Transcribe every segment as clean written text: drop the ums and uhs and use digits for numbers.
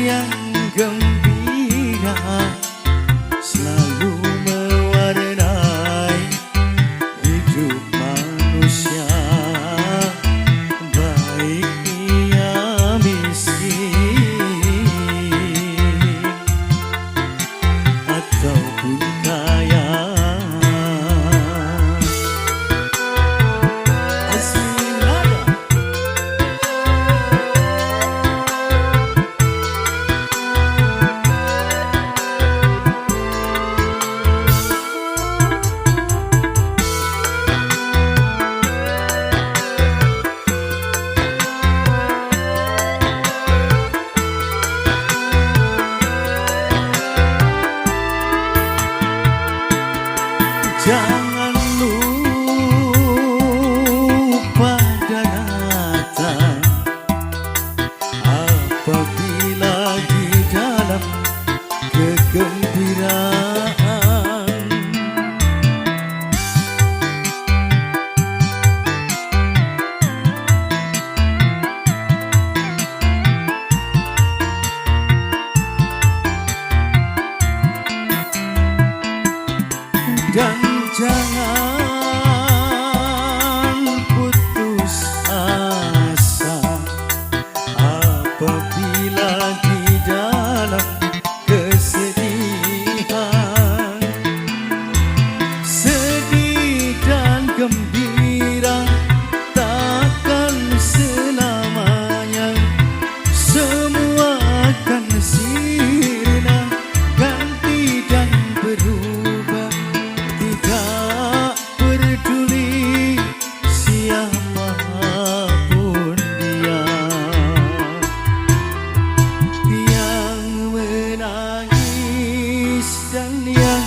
yang gembira selalu mewarnai hidup manusia, baik ia miskin ataupun kaya. Jangan lupa daratan apabila di dalam kegembiraan. Dan jangan putus asa apabila di dalam kesedihan. Sedih dan gembira takkan selamanya, semua akan sirna, ganti dan berubah. Tidak peduli siapapun dia yang menangis dan yang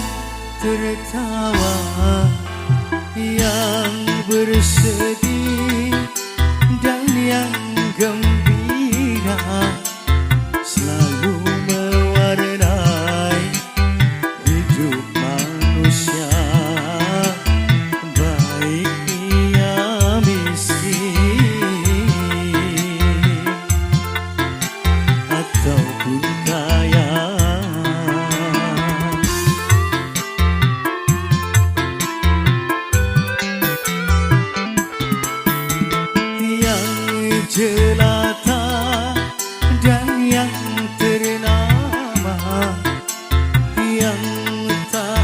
tertawa, yang bersedih dan yang gembira, selalu mewarnai hidup manusia, baik ia miskin ataupun kaya. Yang jelata dan yang ternama, yang tak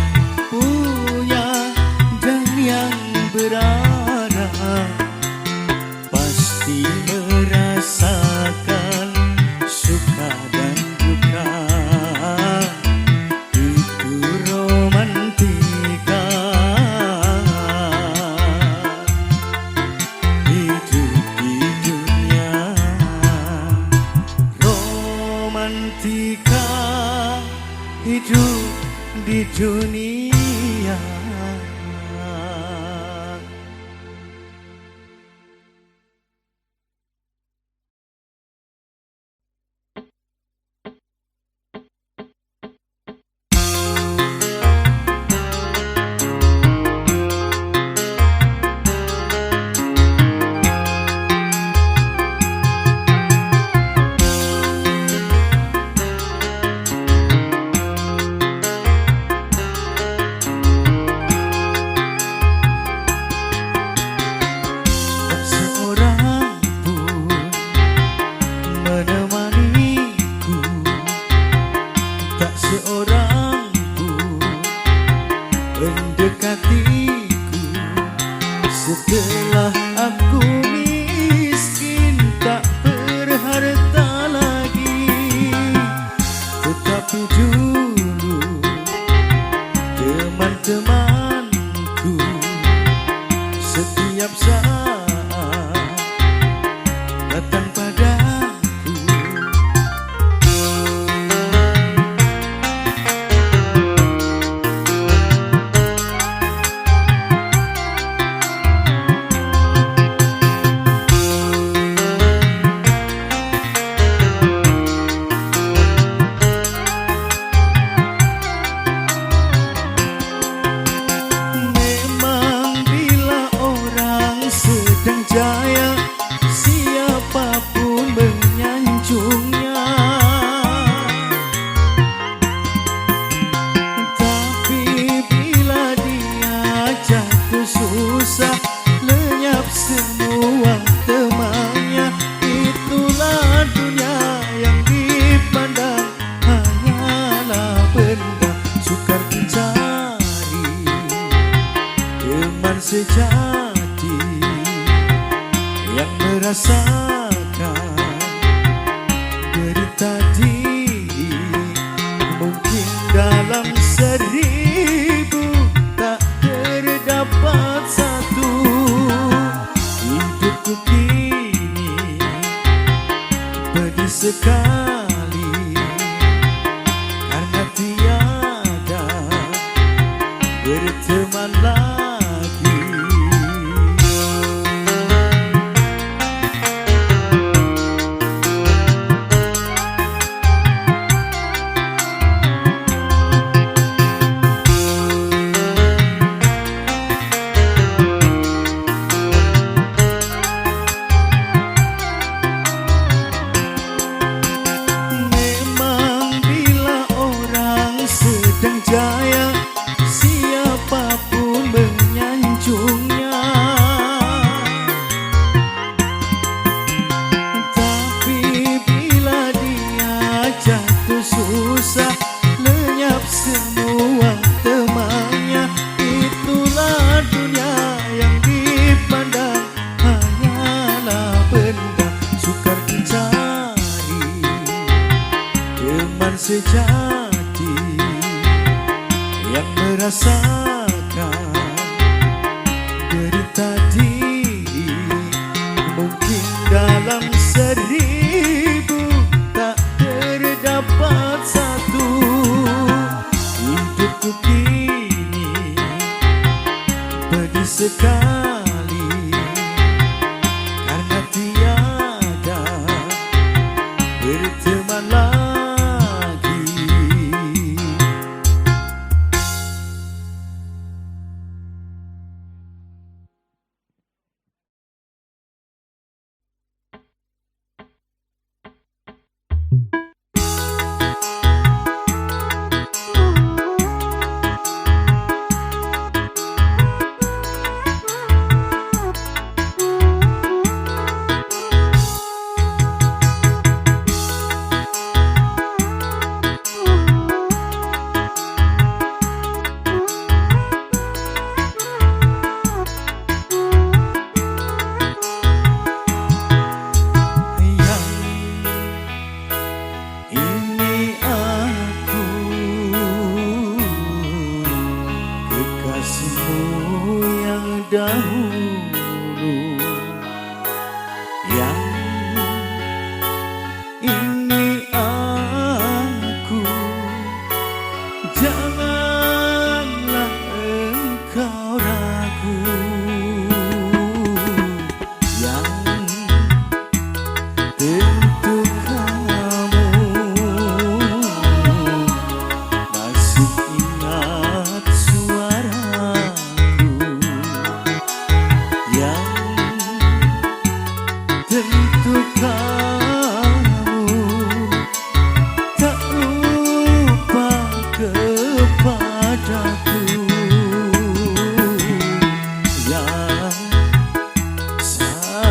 punya dan yang berada, pasti merasakan suka dan duka. Itu romantika hidup di dunia, romantika hidup di dunia. Setelah aku miskin tak berharta lagi, tetapi dulu teman-temanku setiap saat datang padaku. sekali karena tiada berteman lagi. Sedang jaya, siapapun menyanjungnya. Tapi bila dia jatuh susah, lenyap semua temannya. Itulah dunia yang dipandang hanyalah benda sukar dicari. Teman sejati yang merasakan derita diri, mungkin dalam 1000 tak terdapat satu. Hidupku kini pedih sekali karena tiada berteman lagi. Dahulu yang ini aku, janganlah engkau ragu. Yang tentu kamu masih ingat suaraku. Tentu kamu tak lupa kepadaku yang sayang.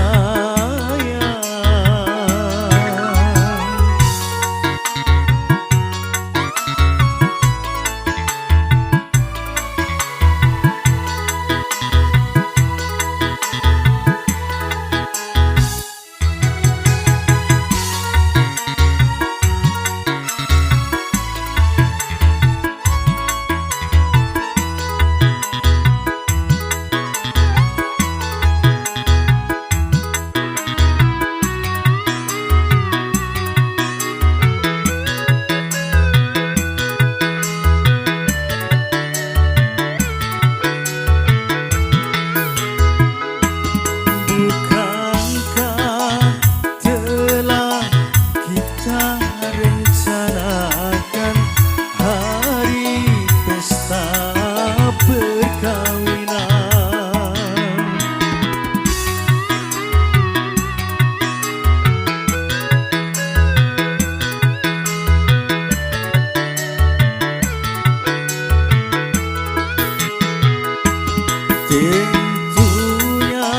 Tentunya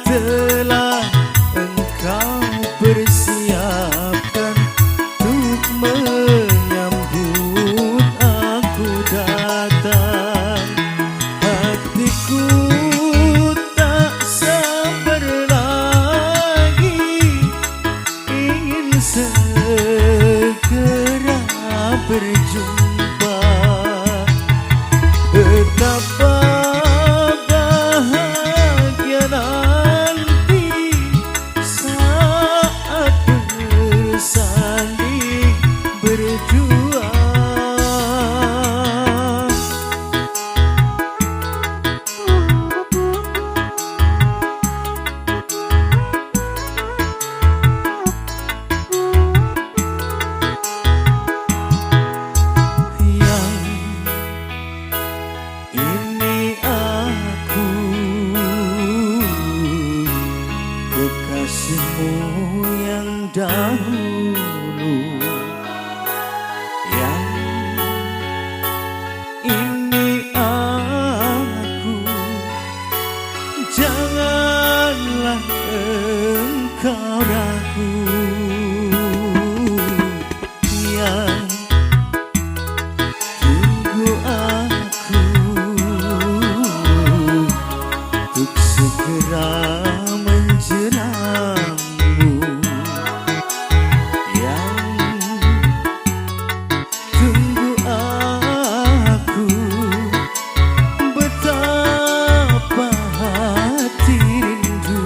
telah engkau persiapkan untuk menyambut aku datang. Hatiku tak sabar lagi, ingin segera berjumpa. Betapa nanti saat bersama. bersanding berjuang. Kekasihmu yang dahulu, yang ini aku. Janganlah engkau ragu, yang tunggu aku untuk segera menjerammu, yang tunggu aku betapa hati rindu,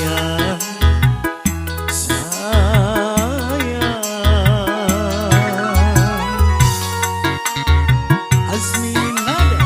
yang sayang. Azmi Nada.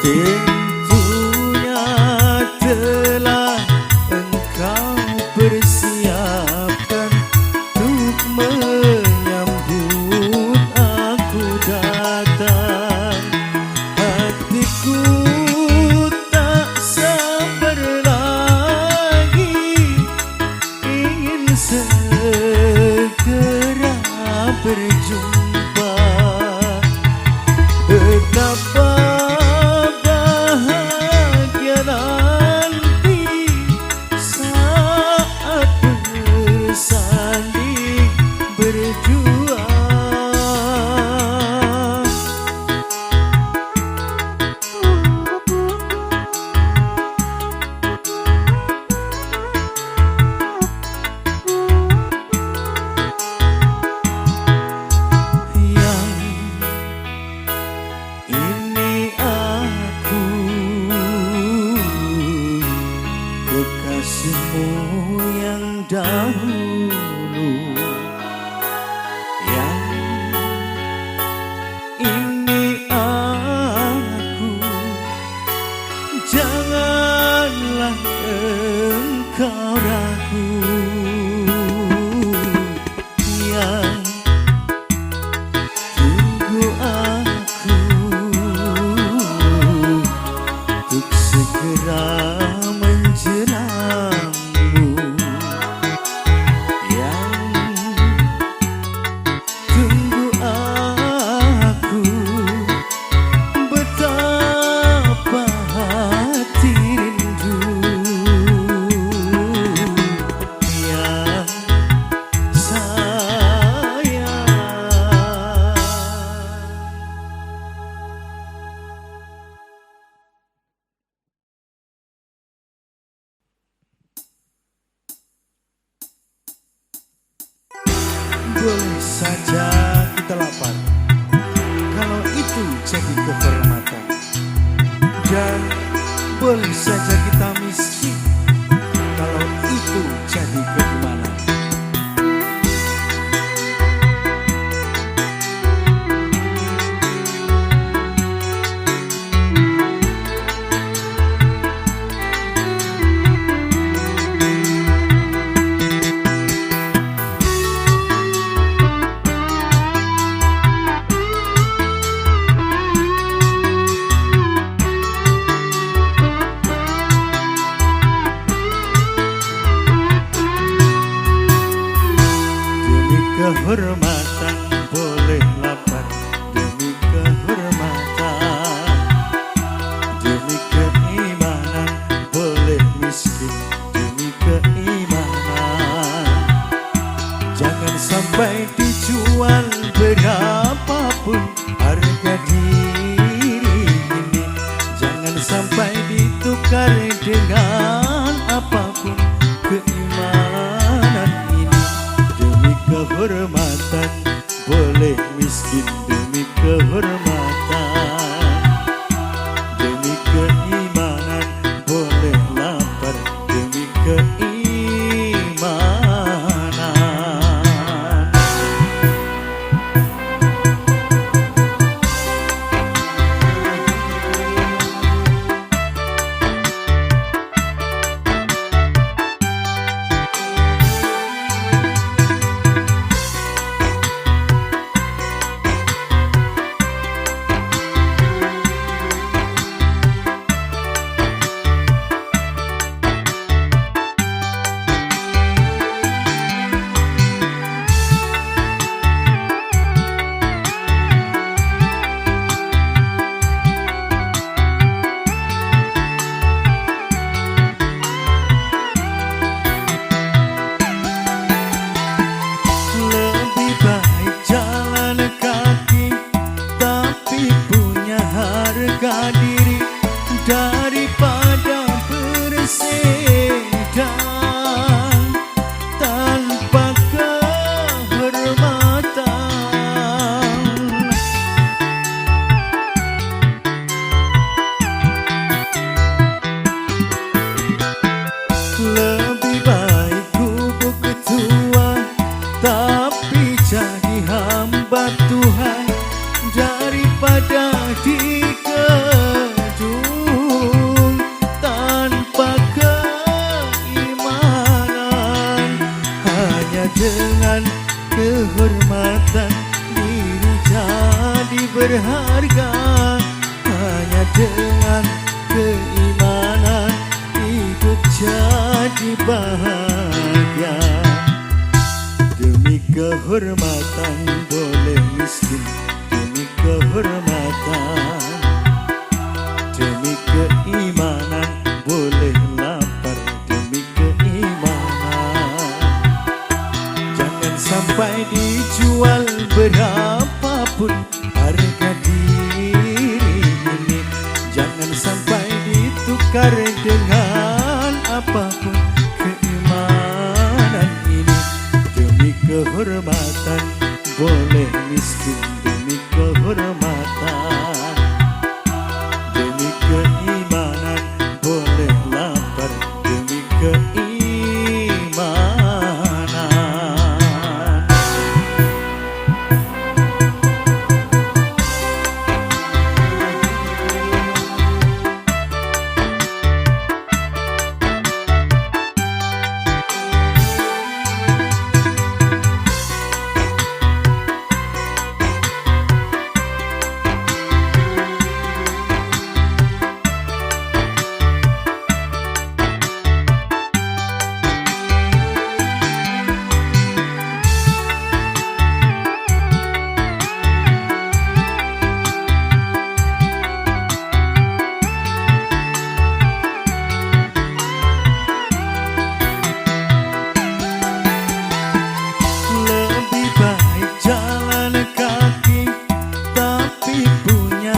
Tentunya telah engkau persiapkan untuk menyambut aku datang. Hatiku tak sabar lagi, ingin segera berjumpa. Betapa bahagia nanti saat bersanding berjuang. Kekasihmu yang dahulu, yang ini aku. Janganlah engkau ragu, yang tunggu aku untuk segera menjerammu, yang tunggu aku betapa hati rindu, yang sayang. Boleh saja kita lapar kalau itu jadi kehormatan, dan boleh saja kita miskin kalau itu jadi keimanan. kehormatan boleh lapar, demi kehormatan, demi keimanan boleh miskin, demi keimanan. Jangan sampai dijual berapapun harga diri ini, jangan sampai ditukar dengan apapun keimanan ini. Demi kehormatan boleh miskin, demi kehormatan, demi keimanan boleh lapar, demi keimanan. Harga diri daripada bersedang tanpa kehormatan. Lebih baik gubuk ketua tapi jadi hamba Tuhan daripada dikedung tanpa keimanan. Hanya dengan kehormatan diri jadi berharga, hanya dengan keimanan hidup jadi bahagia. Demi kehormatan boleh miskin, demi kehormatan, demi keimanan boleh lapar, demi keimanan. Jangan sampai dijual berapapun harga diri ini, jangan sampai ditukar dengan apapun keimanan ini. Demi kehormatan boleh miskin, demi kehormatan, demi keimanan boleh lapar, demi keimanan.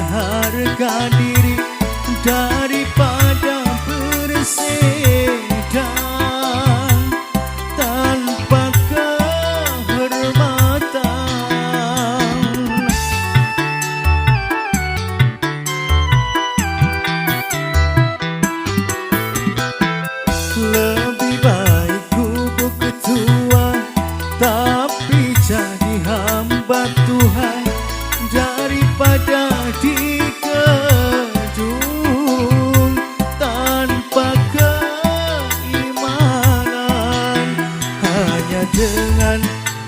Harga diri daripada bersedang tanpa kehormatan. Lebih baik gubuk ketua tapi jadi hamba Tuhan daripada dikedung tanpa keimanan. Hanya dengan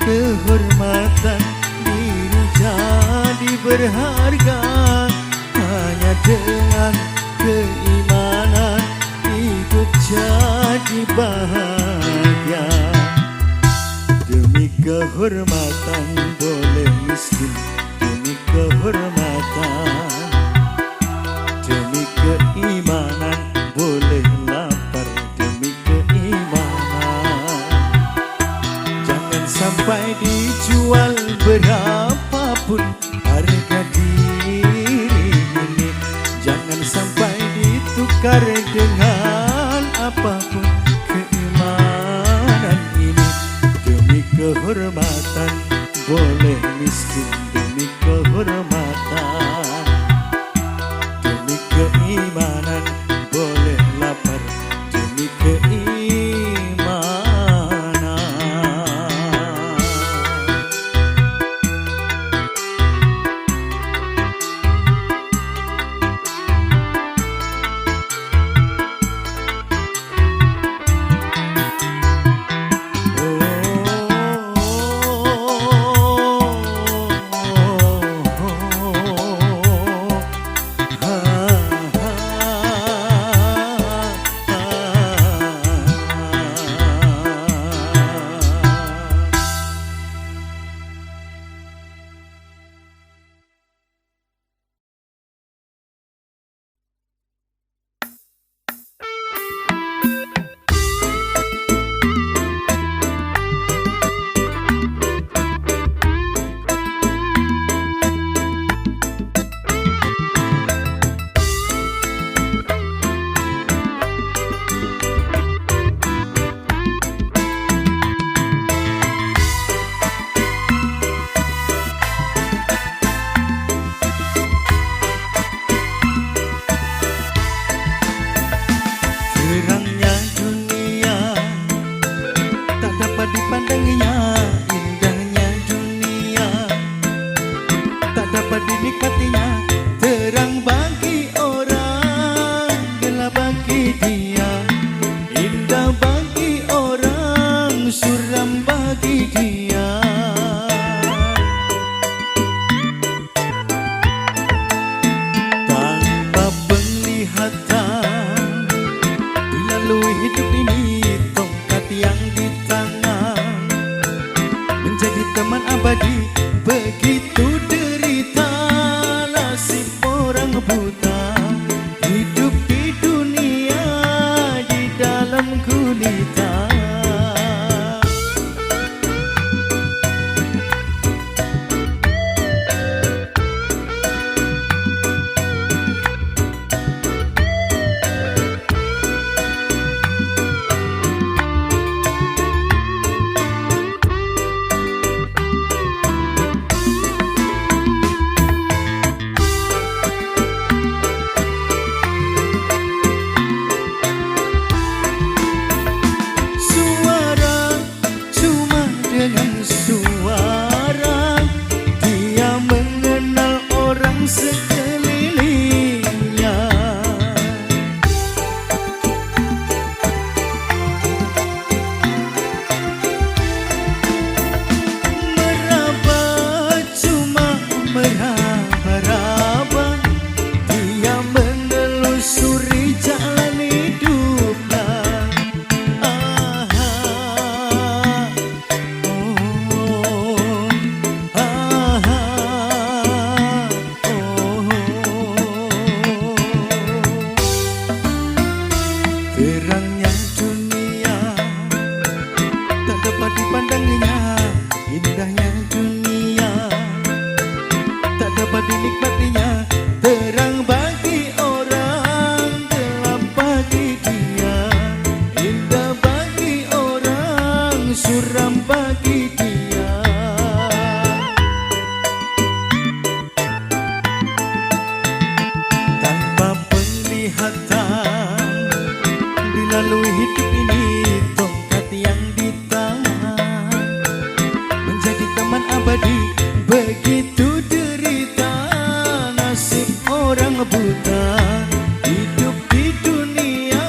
kehormatan diri jadi berharga, hanya dengan keimanan hidup jadi bahagia. Demi kehormatan kehormatan boleh miskin demi kehormatan, demi keimanan boleh lapar demi keimanan. Jangan sampai dijual berapapun harga diri ini, jangan sampai ditukar dengan apapun keimanan ini. Demi kehormatan boleh miskin demi kehormatan, demi keimanan boleh lapar demi keimanan. Terangnya dunia tak dapat dipandangnya, indahnya dunia tak dapat dinikmatinya. Terang bagi orang, gelap bagi dia, indah bagi orang, suram bagi dia. Tanpa penglihatan melalui hidup ini, tongkat yang di tangan menjadi teman abadi. Begitu derita nasib orang buta, hidup di dunia di dalam gulita. Dengan suara dia mengenal orang sekelilingnya. Meraba cuma meraba-raba, dia menelusuri jalan hidupnya. Terangnya dunia tak dapat dipandangnya, indahnya dunia tak dapat dinikmatinya. Terang bagi orang, gelap bagi dia, indah bagi orang, suram bagi dia. Tanpa penglihatan melalui hidup ini, tongkat yang di tangan menjadi teman abadi. Begitu derita nasib orang buta, hidup di dunia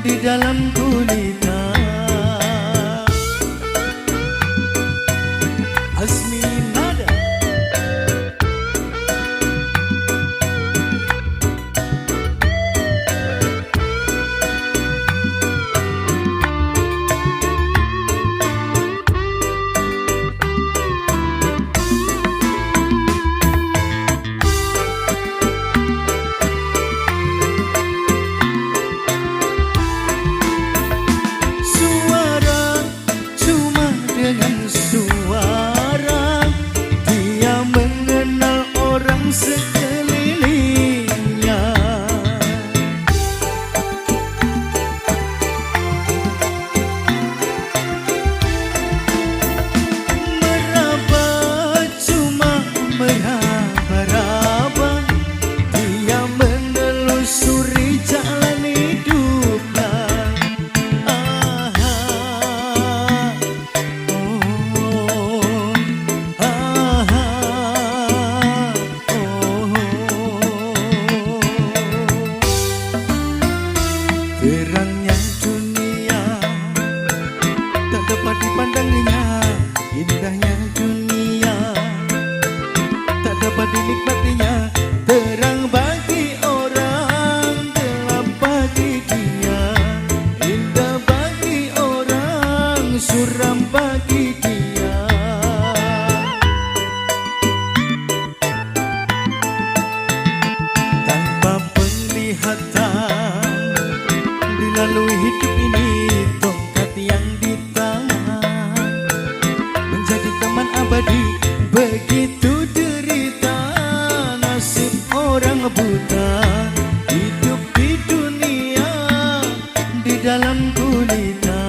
di dalam gulita. Azmi Nada. Terangnya dunia tak dapat dipandangnya, indahnya dunia tak dapat dinikmatinya. Terang bagi orang, gelap bagi dia, indah bagi orang, suram bagi dia. Tanpa penglihatan dilalui hidup ini, tongkat yang di tangan menjadi teman abadi. Begitu derita nasib orang buta, hidup di dunia di dalam gulita.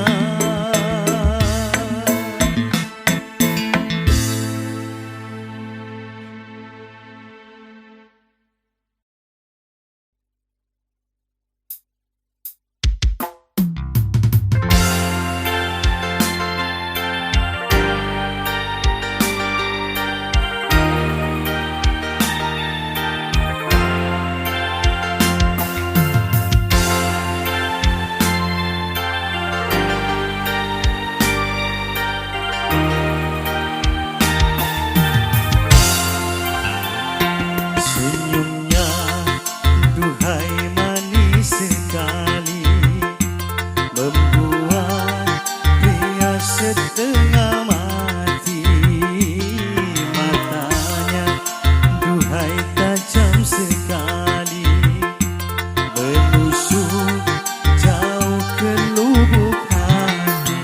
Senyumnya duhai manis sekali, membuat dia setengah mati. Matanya duhai tajam sekali, menusuk jauh ke lubuk hati.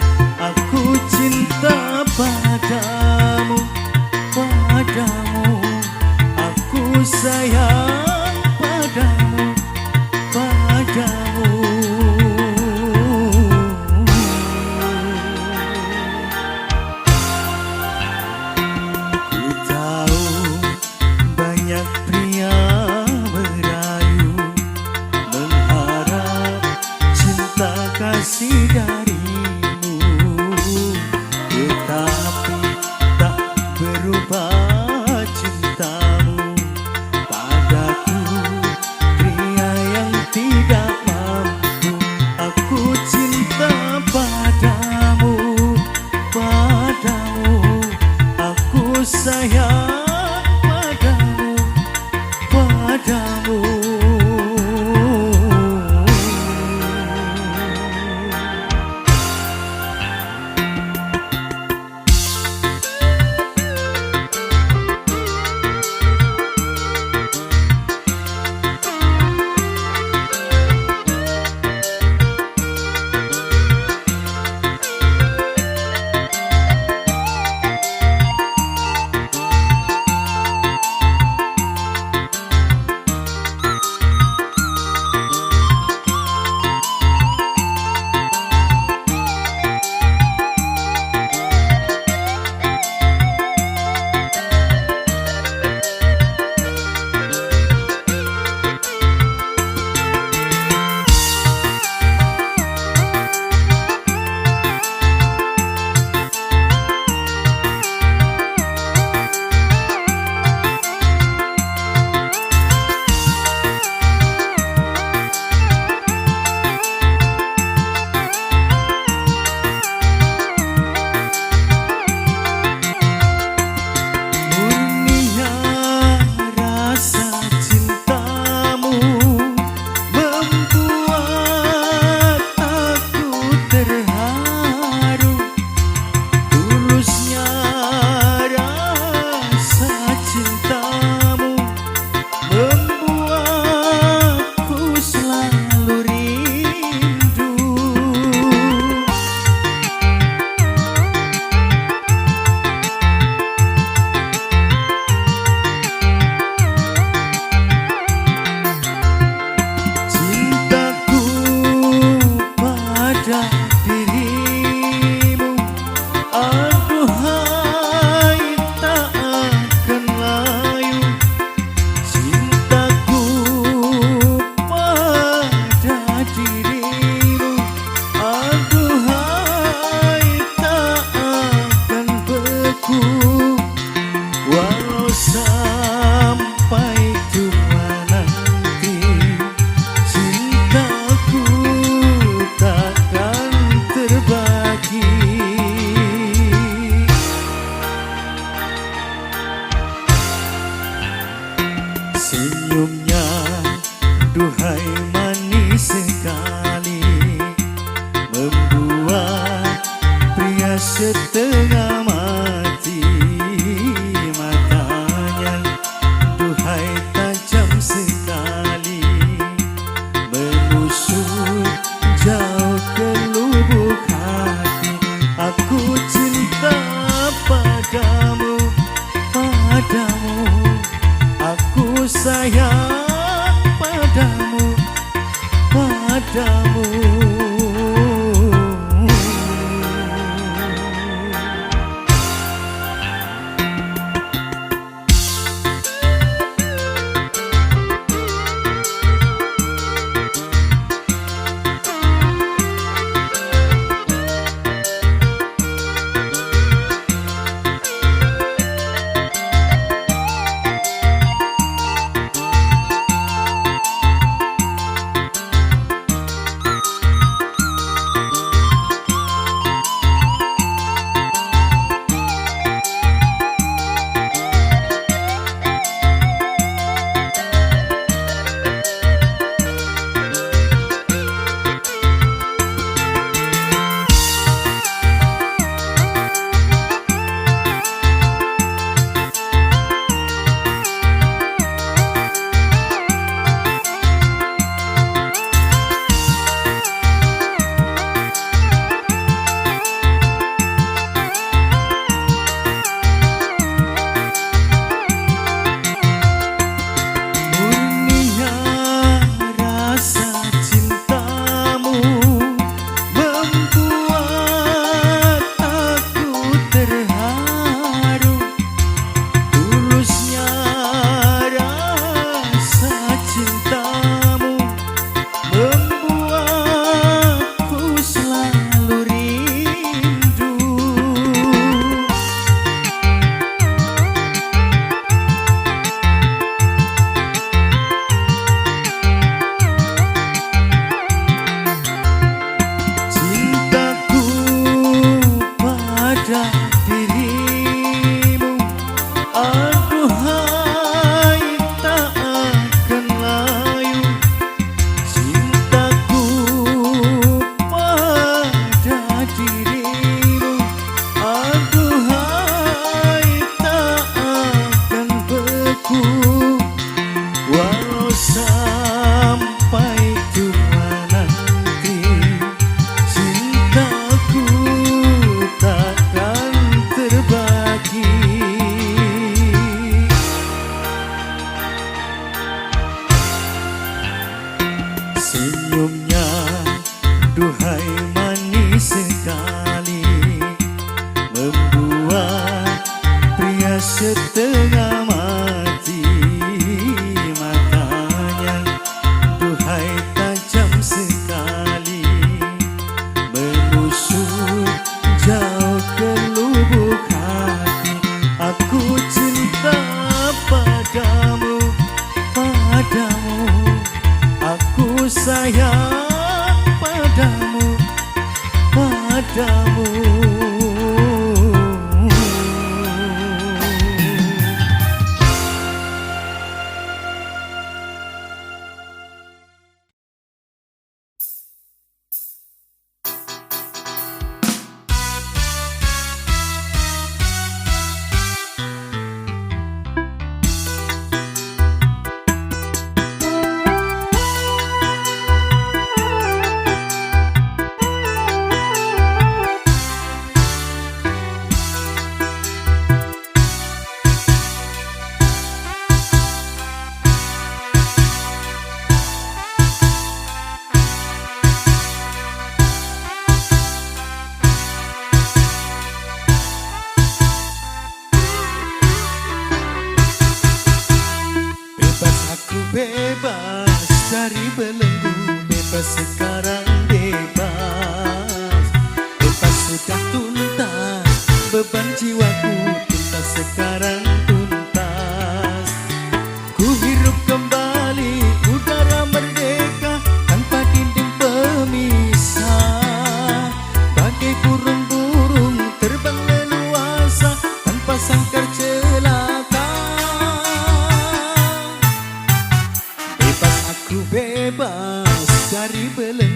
Aku cinta padamu, padamu, aku sayang padamu, padamu. Ku tahu banyak pria merayu, mengharap cinta kasih darimu, tetapi tak berubah cintamu padaku, pria yang tidak mampu. Aku cinta padamu, padamu, aku sayang padamu, padamu.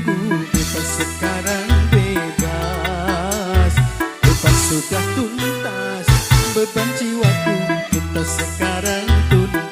belenggu, bebas sekarang bebas. Bebas sudah tuntas, beban jiwaku tuntas sekarang tuntas.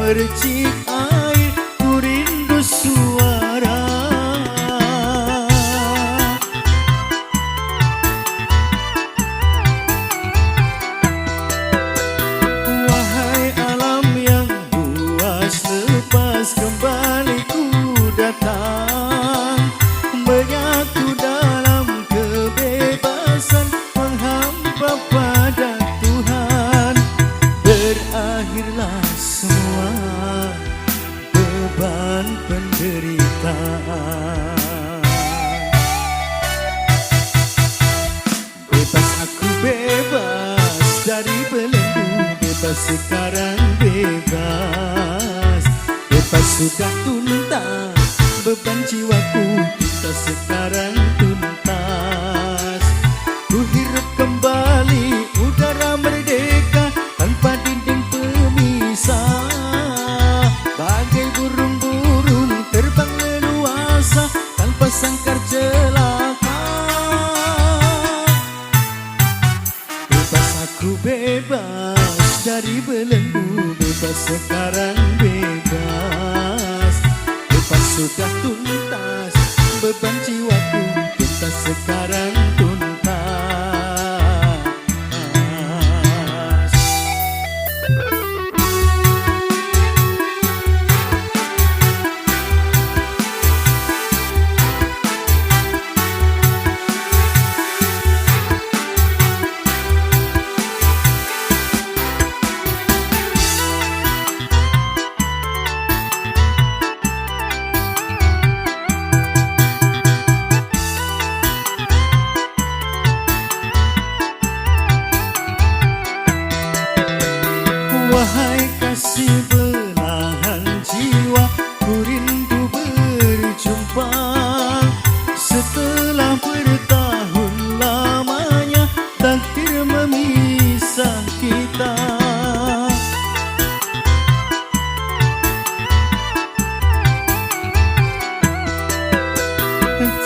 Mercik air, ku rindu suara. Wahai alam yang luas, lepas kembali ku datang, menyatu dalam kebebasan, menghamba pada Tuhan. Berakhirlah semua beban penderitaan. Bebas aku bebas dari belenggu, bebas sekarang bebas. Bebas sudah tuntas, beban jiwaku tuntas sekarang tuntas. Ku hirup kembali udara merdeka tanpa dinding pemisah. Bagai burung-burung terbang leluasa tanpa sangkar celaka. Bebas aku bebas dari belenggu, bebas sekarang bebas. Bebas sudah tuntas, beban jiwaku tuntas sekarang tuntas. Wahai kasih belahan jiwa, ku rindu berjumpa. Setelah bertahun lamanya takdir memisah kita.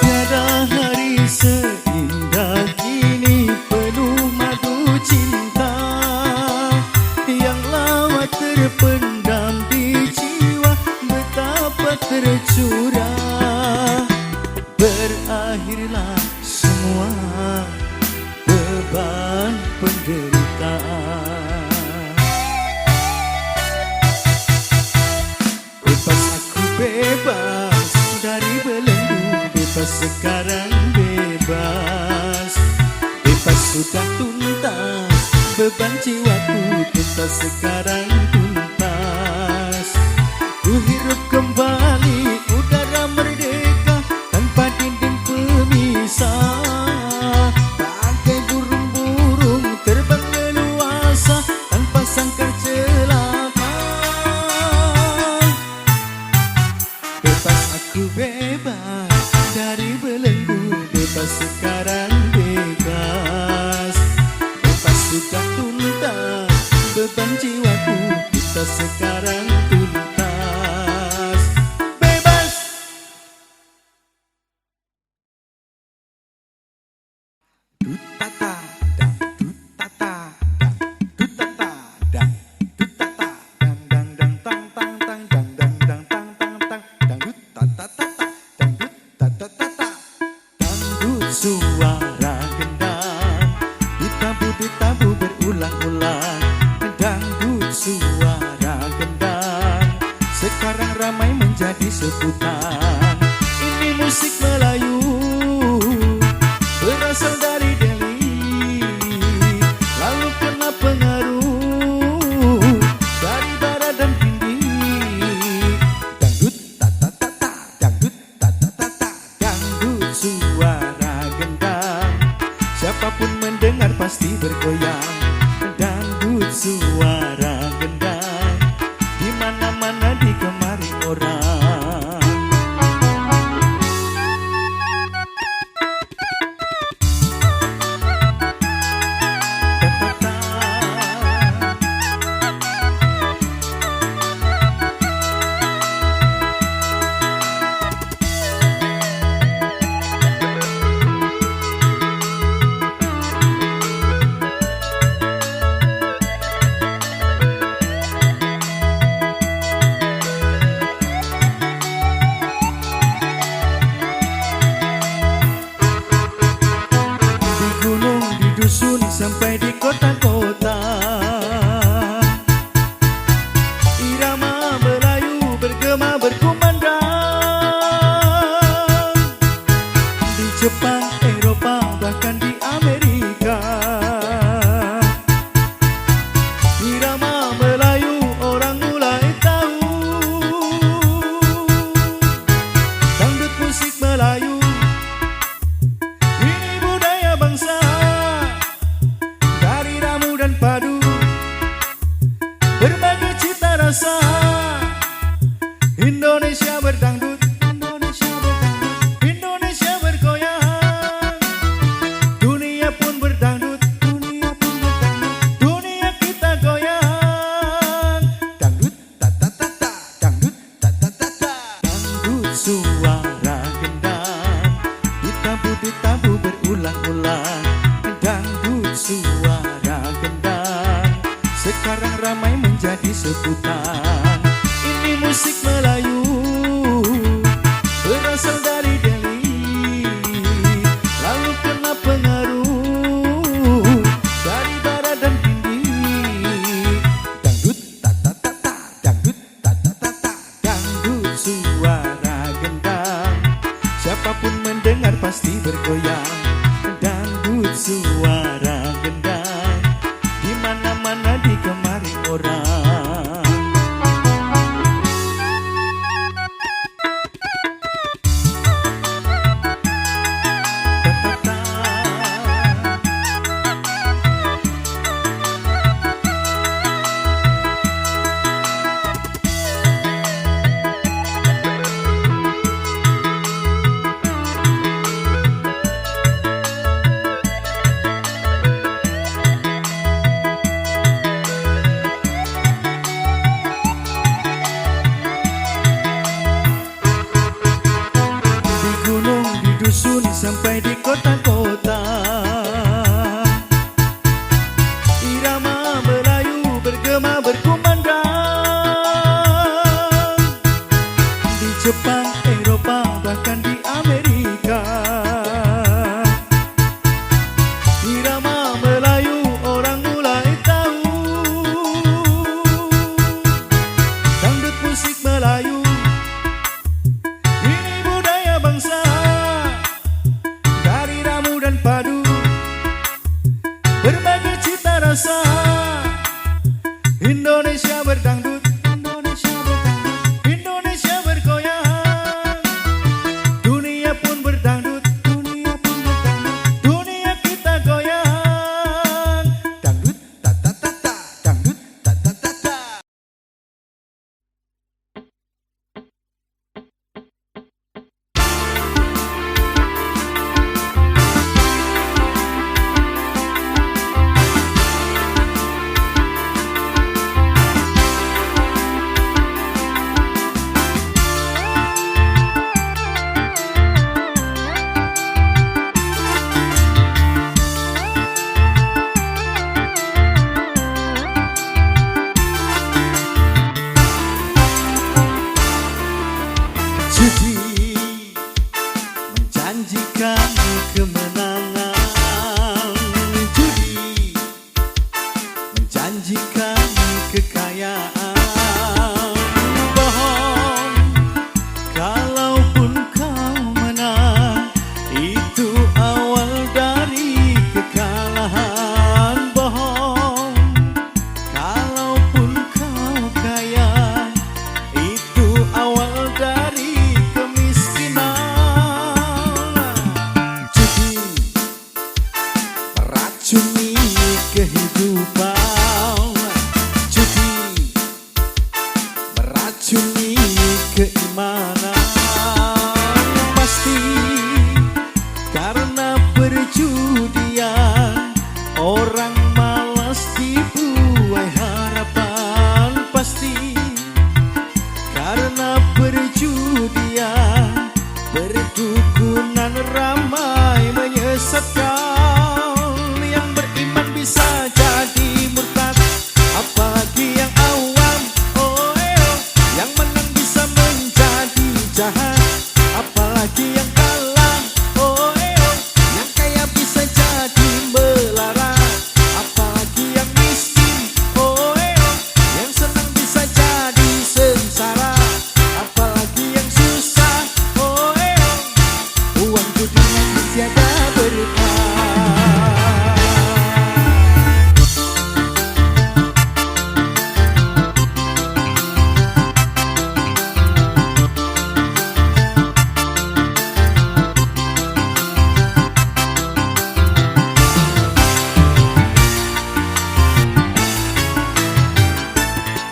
Tiada hari seindah kini penuh madu cinta yang lama terpendam di jiwa, betapa tercurah. Berakhirlah semua beban penderitaan. Bebas aku bebas dari belenggu, bebas sekarang bebas. Bebas sudah tuntas, beban jiwaku tuntas sekarang tuntas. Ku hirup kembali udara merdeka tanpa dinding pemisah. Bagai burung-burung terbang leluasa tanpa sangkar celaka. Bebas aku bebas dari belenggu, bebas sekarang bebas. Bebas sudah tuntas, beban jiwaku tuntas sekarang tuntas. Bebas. Dutata dan dutata dan dutata dan dutata dan dang dang tang tang tang dang dang dang tang tang tang dang dutata dan dutata. Dangdut suara gendang ditabu berulang-ulang. Dangdut suara gendang sekarang ramai menjadi sebutan. Ini musik Melayu pasti bergoyang. Dangdut suara gendang, di mana-mana digemari orang. Dusun sampai di kota-kota, irama Melayu bergema berkumandang. Di Jepang, Eropa, bahkan di Amerika, irama Melayu orang mulai tahu. Dangdut musik Melayu, ini budaya bangsa. Padu berbagi cita rasa, Indonesia berdangdut, Indonesia berdangdut, Indonesia bergoyang. Dunia pun berdangdut, dunia pun berdangdut, dunia kita goyang. Dangdut ta ta ta ta, dangdut ta ta ta ta. Dangdut suara gendang, ditabu-ditabu berulang-ulang. Dangdut suara gendang, sekarang ramai menjadi sebutan. Ini musik Melayu, berasal dari Delhi, lalu kena pengaruh dari barat dan Hindi. Dangdut ta ta ta ta, dangdut ta ta ta ta. Dangdut suara gendang, siapapun mendengar pasti bergoyang. Dangdut suara gendang, di mana-mana digemari orang. Dusun sampai di kota-kota, irama Melayu bergema berkumandang. Di Jepang, Eropa, bahkan di Amerika, irama Melayu orang mulai tahu. Dangdut musik Melayu, ini budaya bangsa. Padu berbagi cita rasa, Indonesia berdangdut, Indonesia berdangdut, Indonesia bergoyang. Dunia pun berdangdut, dunia pun berdangdut, dunia kita goyang. Dangdut ta ta ta ta, dangdut ta ta ta ta. kehidupan. Judi meracuni keimanan, pasti karena perjudian orang malas dibuai harapan. Pasti karena perjudian perdukunan ramai menyesatkan. Yang beriman bisa jadi murtad, apalagi yang awam. Oh, yang menang bisa menjadi jahat, apalagi yang kalah. Oh, yang kaya bisa jadi melarat, apalagi yang miskin. Oh, yang senang bisa jadi sengsara, apalagi yang susah. Oh, uang judinya tiada berkah.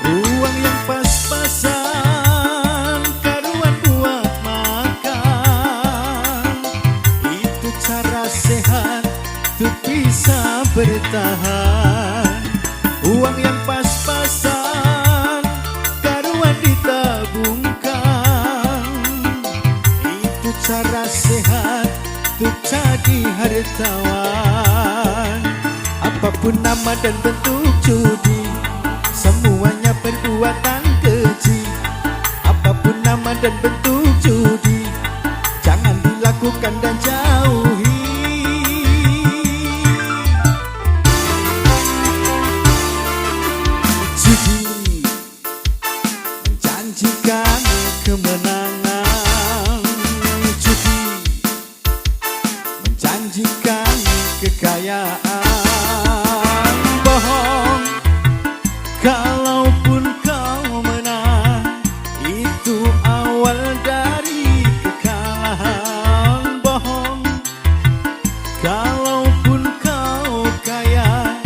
Uang yang pas-pasan karuan buat makan, itu cara sehat untuk bisa bertahan. Uang yang pas-pasan karuan ditabungkan, itu cara sehat untuk jadi hartawan. Apapun nama dan bentuk judi, semuanya perbuatan keji. Apapun nama dan bentuk judi, jangan dilakukan dan jauhi. Judi menjanjikan kemenangan, judi menjanjikan kekayaan. Bohong kalaupun kau menang, itu awal dari kekalahan. Bohong kalaupun kau kaya,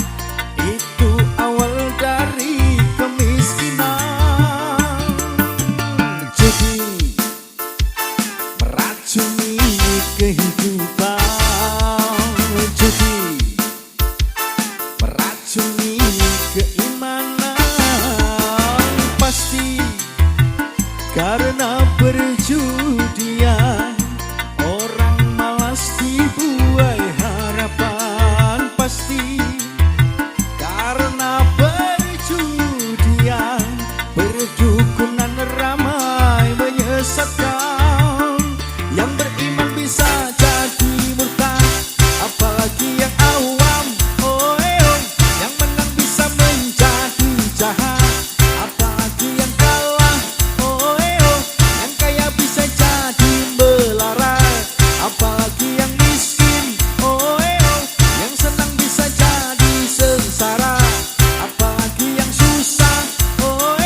itu awal dari kemiskinan. Judi meracuni kehidupan, judi meracuni keimanan. Pasti karena perjudian orang malas dibuai harapan. Pasti karena perjudian perdukunan ramai menyesatkan. Yang beriman bisa jadi murtad, apalagi yang awam. Oh, yang menang bisa menjadi jahat, apalagi yang kalah. Oh, yang kaya bisa jadi melarat, apalagi yang miskin. Oh, yang senang bisa jadi sengsara, apalagi yang susah. Oh,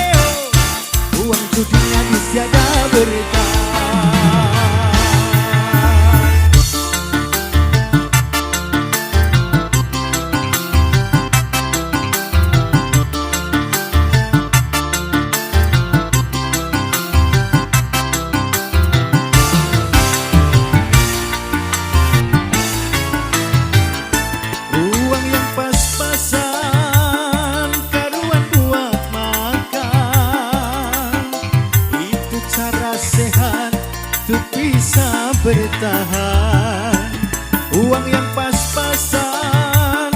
uang judinya tiada berkah. Uang yang pas-pasan karuan buat makan, itu cara sehat untuk bisa bertahan. Uang yang pas-pasan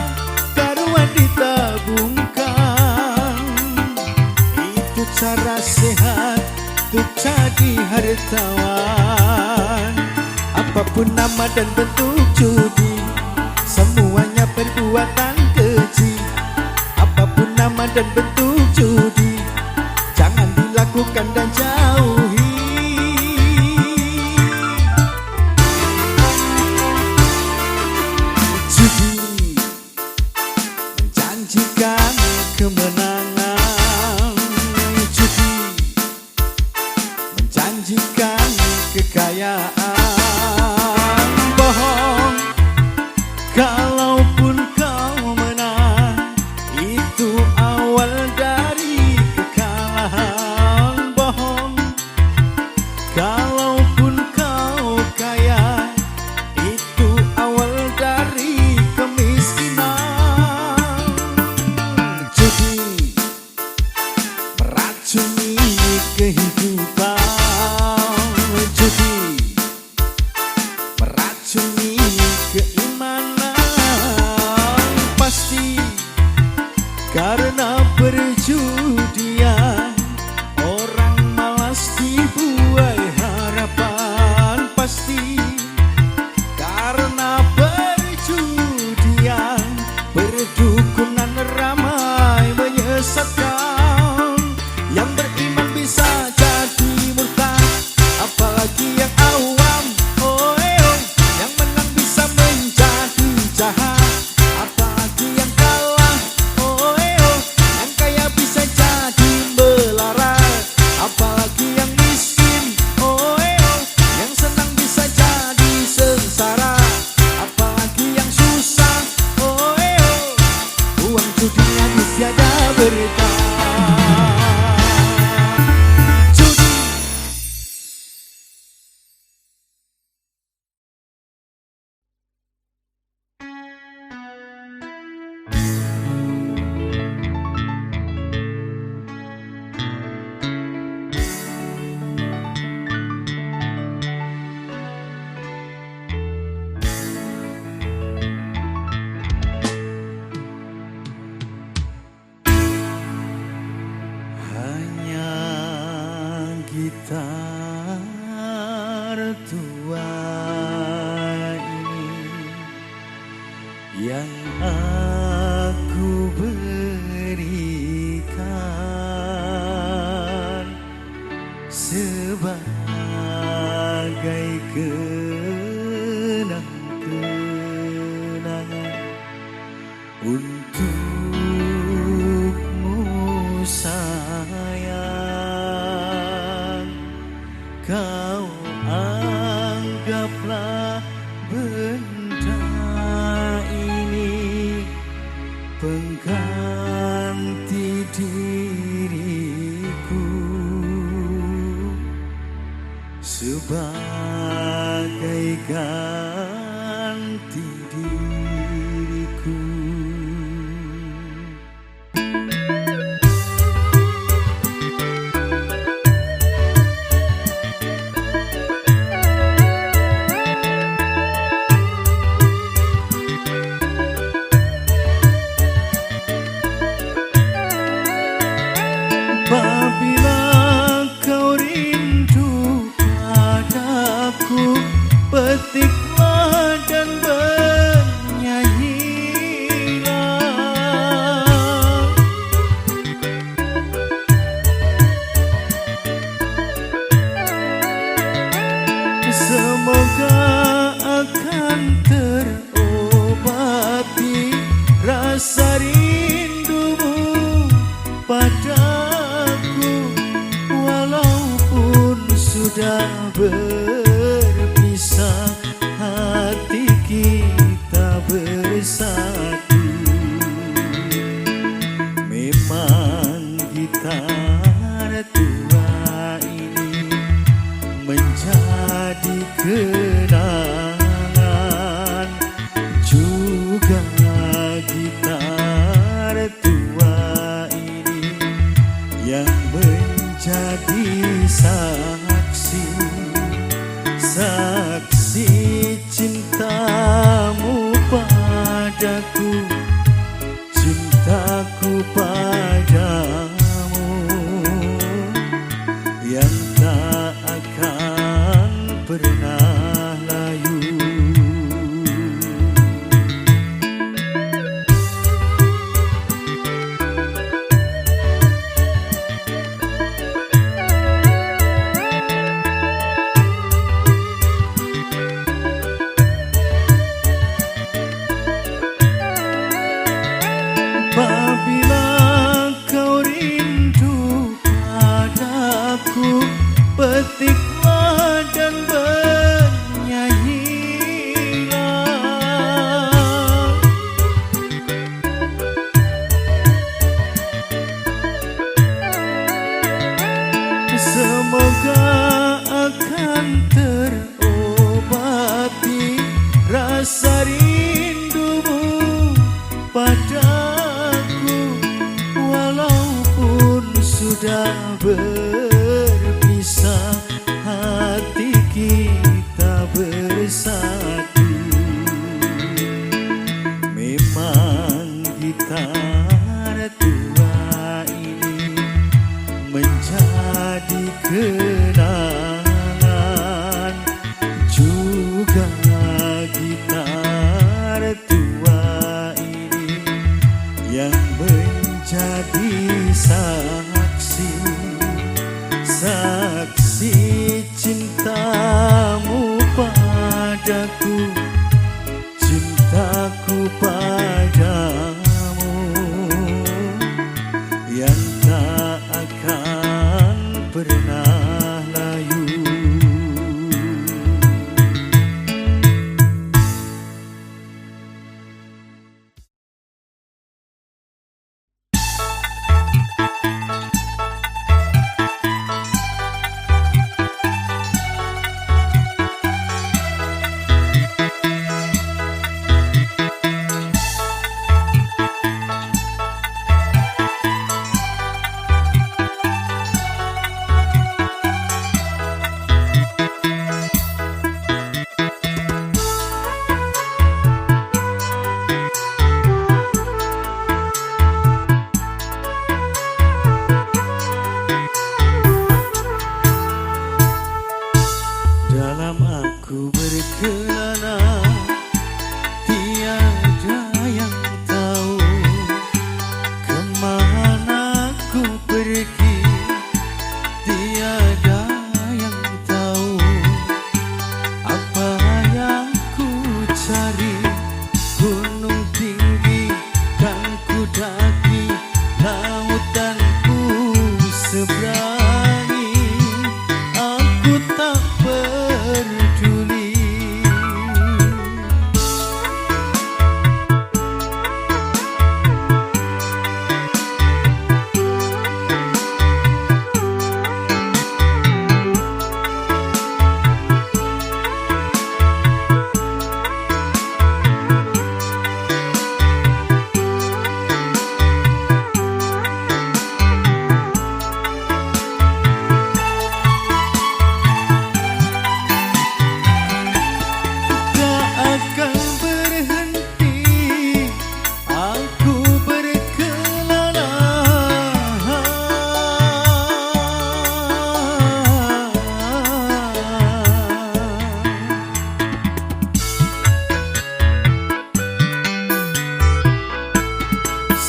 karuan ditabungkan, itu cara sehat untuk jadi hartawan. Apapun nama dan bentuk judi, semuanya perbuatan keji. Apapun nama dan bentuk judi, jangan dilakukan dan jauhi. Judi menjanjikan kemenangan, judi menjanjikan kekayaan. Bohong bertahan. Judi hanya gitar tua ini yang aku berikan sebagai kenang-kenangan untukmu sayang. Kau anggaplah benda ini pengganti diriku sebagai ganti diriku. Apabila kau rindu padaku, petiklah dan bernyanyilah. Semoga akan terobati rasa rindumu padaku, walaupun sudah berpisah, hati kita bersatu. Memang gitar tua ini menjadi kenangan, juga gitar tua ini yang menjadi saksi cintamu padaku, cintaku padamu yang tak akan pernah layu. Apabila kau rindu padaku, petiklah dan bernyanyilah. Semoga akan terobati rasa rindumu padaku, walaupun sudah berpisah, hati kita bersatu. Memang gitar tua ini menjadi kenangan, juga gitar tua ini yang menjadi saksi cintamu padaku, cintaku padamu yang tak akan pernah layu. gunung tinggi kan ku daki, lautan ku seberangi, aku tak peduli.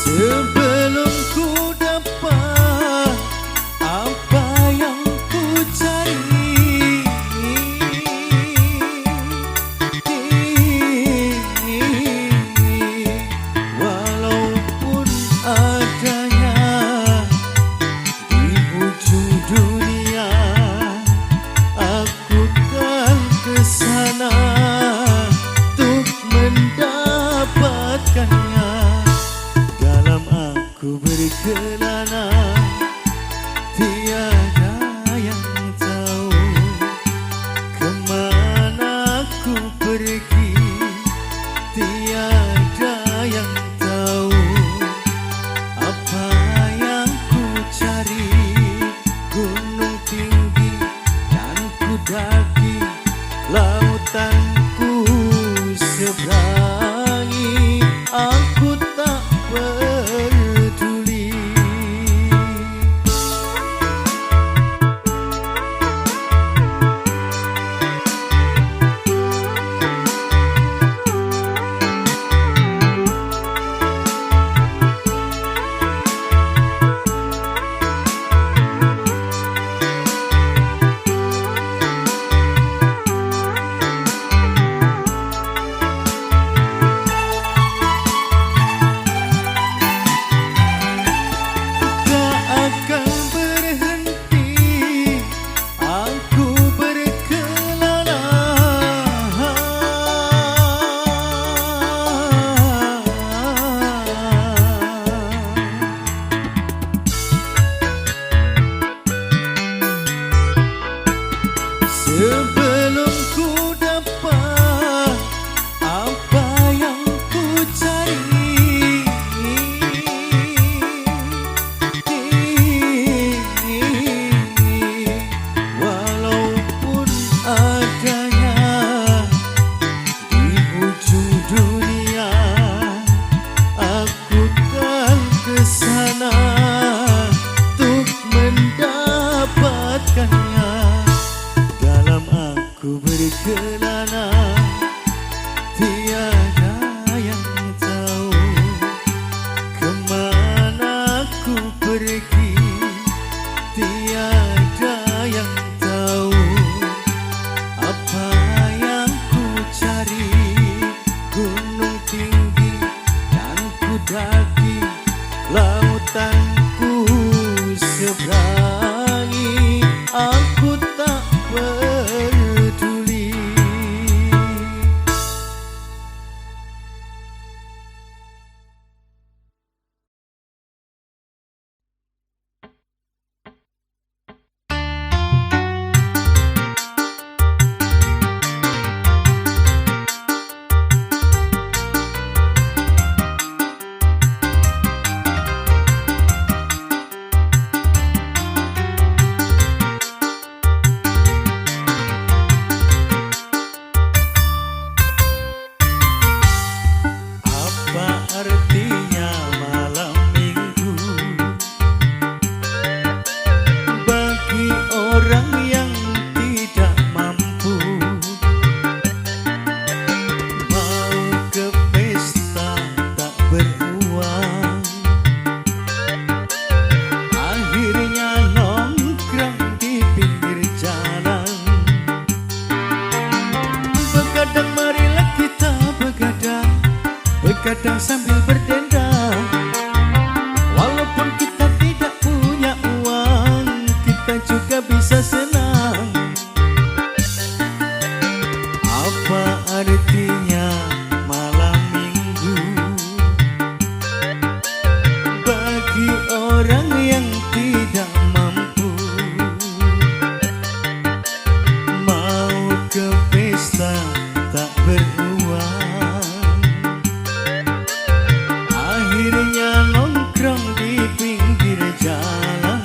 Sebelum ku dapat apa yang ku cari, walaupun adanya di ujung dunia, aku kan kesana untuk mendapatkannya. Ku berkelana, tiada yang tahu kemana ku pergi, tiada yang tahu apa yang ku cari. Gunung tinggi dan ku daki, lautan ku seberangi, aku tak peduli. begadang sambil berdendang. Walaupun kita tidak punya uang, kita juga bisa senang. Apa artinya malam minggu bagi orang yang tidak mampu? Mau ke pesta tak beruang, akhirnya nongkrong di pinggir jalan.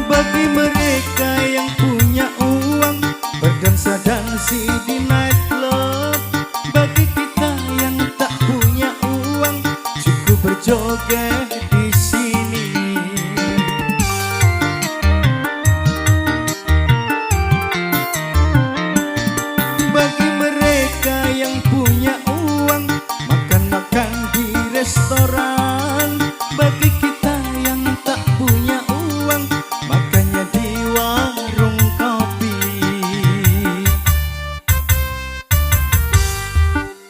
Bagi mereka yang punya uang, berdansa-dansi di nightclub. Bagi kita yang tak punya uang, cukup berjoget di sini. Bagi mereka yang punya uang, makan-makan di restoran. Bagi kita yang tak punya uang, makanya di warung kopi.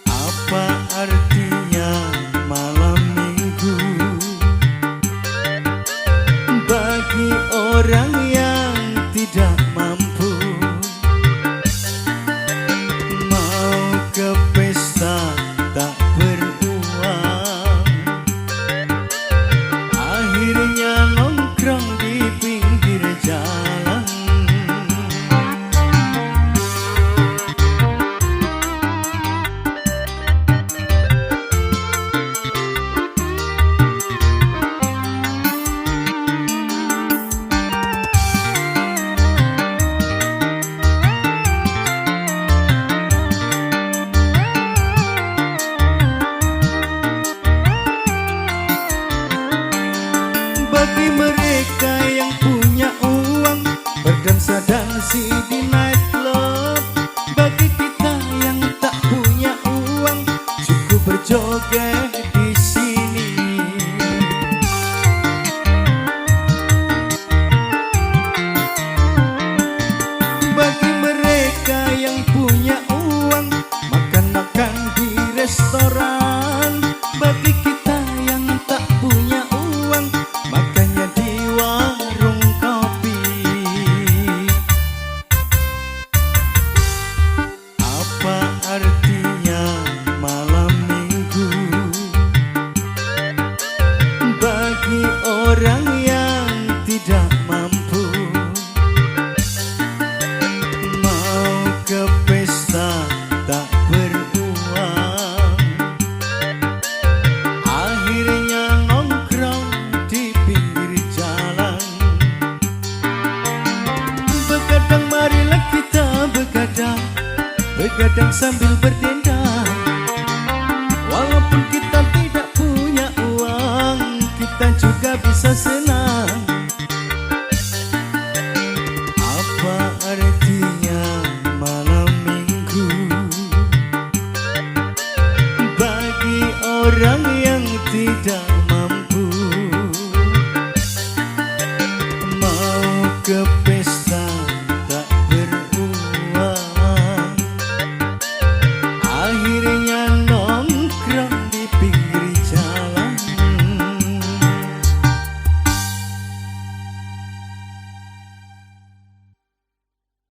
Apa artinya malam minggu bagi orang yang tidak mampu? Mau ke pesta tak beruang, akhirnya nongkrong di pinggir jalan. Bagi mereka yang punya uang, berdansa-dansi di nightclub. Bagi kita yang tak punya uang, cukup berjoget di sini. Bagi mereka yang punya uang, makan-makan di restoran. Bagi kita yang tak punya uang, makanya di warung kopi. Apa artinya malam minggu bagi orang yang tidak mampu? Mau ke pesta tak beruang, akhirnya nongkrong di pinggir jalan. Begadang, marilah kita begadang, begadang sambil berdendang. Walaupun kita tidak punya uang, kita juga bisa senang.